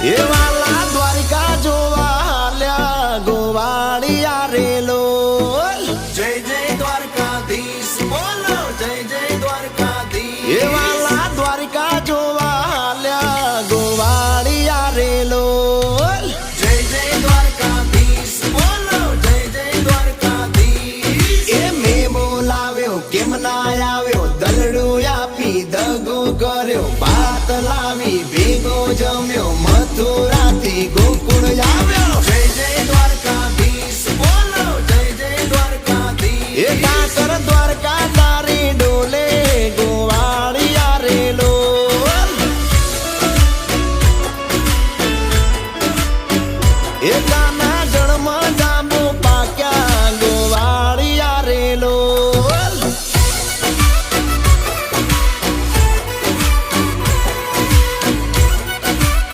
એ વાલા દ્વારિકા જોવા હાલ્યા ગોવાળિયા રેલો જય જય દ્વારકાધીશ બોલો જય જય દ્વારકાધીશ એ વાલા દ્વારિકા જોવા હાલ્યા ગોવાળિયા રેલો જય જય દ્વારકાધીશ બોલો જય જય દ્વારકાધીશ એ મેં બોલાવ્યો કેમ ના આવ્યો દલડું આપી દગો કર્યો ભાત લાવી ભેગો જમ્યો મથુરાથી ગોકુળ આવ્યો જય જય દ્વારકાધીશ બોલો જય જય દ્વારકાધીશ એ કાકર દ્વારકા તારી ડોલે ગોવાળિયા રેલો એ